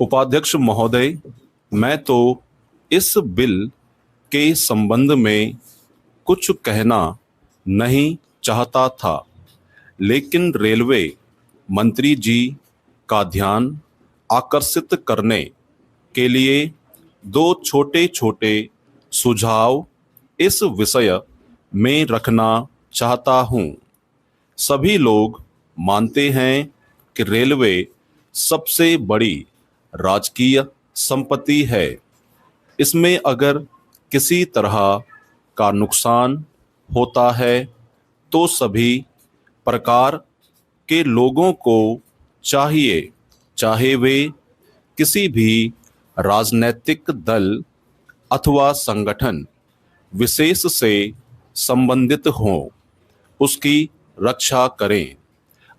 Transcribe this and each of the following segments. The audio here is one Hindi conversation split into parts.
उपाध्यक्ष महोदय, मैं तो इस बिल के संबंध में कुछ कहना नहीं चाहता था, लेकिन रेलवे मंत्री जी का ध्यान आकर्षित करने के लिए दो छोटे छोटे सुझाव इस विषय में रखना चाहता हूँ। सभी लोग मानते हैं कि रेलवे सबसे बड़ी राजकीय संपत्ति है। इसमें अगर किसी तरह का नुकसान होता है तो सभी प्रकार के लोगों को चाहिए, चाहे वे किसी भी राजनीतिक दल अथवा संगठन विशेष से संबंधित हों, उसकी रक्षा करें।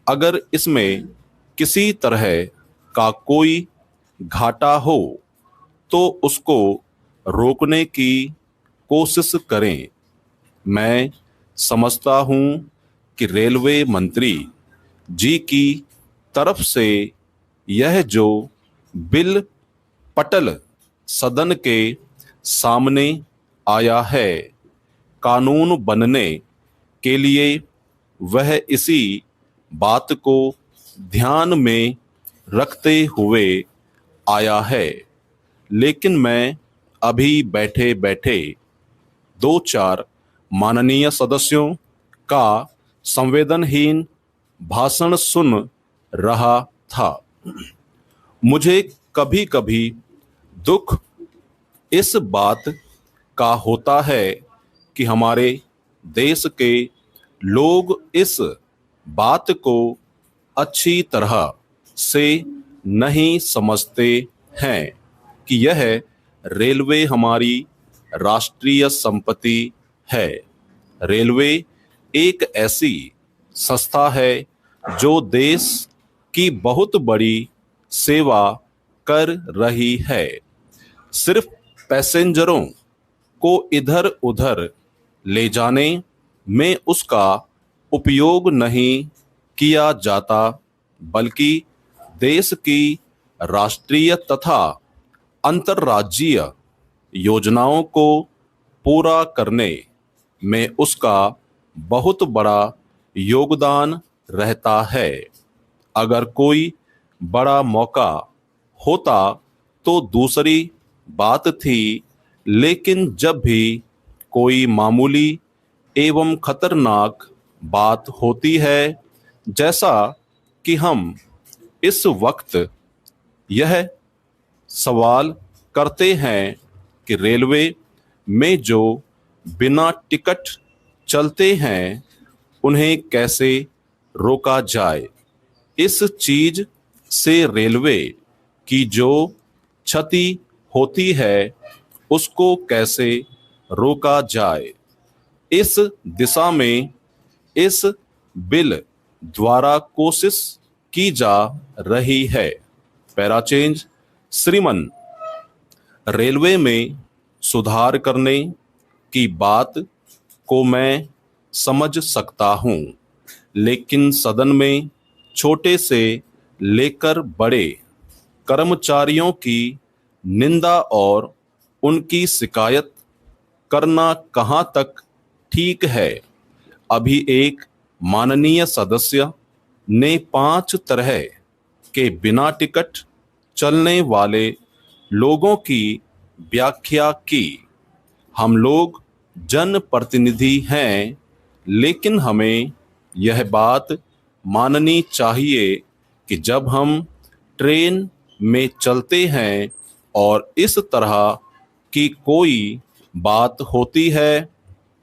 अगर इसमें किसी तरह का कोई घाटा हो तो उसको रोकने की कोशिश करें। मैं समझता हूँ कि रेलवे मंत्री जी की तरफ से यह जो बिल पटल सदन के सामने आया है, कानून बनने के लिए वह इसी बात को ध्यान में रखते हुए आया है। लेकिन मैं अभी बैठे बैठे दो चार माननीय सदस्यों का संवेदनहीन भाषण सुन रहा था। मुझे कभी कभी दुख इस बात का होता है कि हमारे देश के लोग इस बात को अच्छी तरह से नहीं समझते हैं कि यह रेलवे हमारी राष्ट्रीय संपत्ति है। रेलवे एक ऐसी संस्था है जो देश की बहुत बड़ी सेवा कर रही है। सिर्फ पैसेंजरों को इधर उधर ले जाने में उसका उपयोग नहीं किया जाता, बल्कि देश की राष्ट्रीय तथा अंतर्राज्यीय योजनाओं को पूरा करने में उसका बहुत बड़ा योगदान रहता है। अगर कोई बड़ा मौका होता तो दूसरी बात थी, लेकिन जब भी कोई मामूली एवं खतरनाक बात होती है, जैसा कि हम इस वक्त यह सवाल करते हैं कि रेलवे में जो बिना टिकट चलते हैं उन्हें कैसे रोका जाए। इस चीज से रेलवे की जो क्षति होती है उसको कैसे रोका जाए, इस दिशा में इस बिल द्वारा कोशिश की जा रही है। Para change. श्रीमान, रेलवे में सुधार करने की बात को मैं समझ सकता हूँ, लेकिन सदन में छोटे से लेकर बड़े कर्मचारियों की निंदा और उनकी शिकायत करना कहाँ तक ठीक है। अभी एक माननीय सदस्य ने 5 तरह के बिना टिकट चलने वाले लोगों की व्याख्या की। हम लोग जनप्रतिनिधि हैं, लेकिन हमें यह बात माननी चाहिए कि जब हम ट्रेन में चलते हैं और इस तरह की कोई बात होती है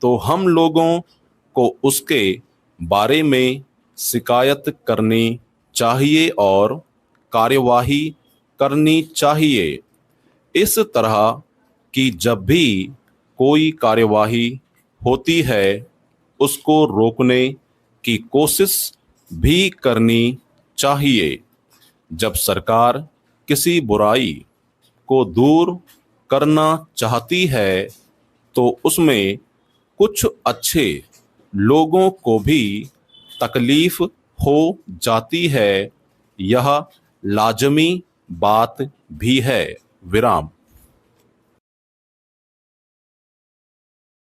तो हम लोगों को उसके बारे में शिकायत करनी चाहिए और कार्यवाही करनी चाहिए। इस तरह की जब भी कोई कार्यवाही होती है उसको रोकने की कोशिश भी करनी चाहिए। जब सरकार किसी बुराई को दूर करना चाहती है तो उसमें कुछ अच्छे लोगों को भी तकलीफ हो जाती है। यह लाजमी बात भी है विराम।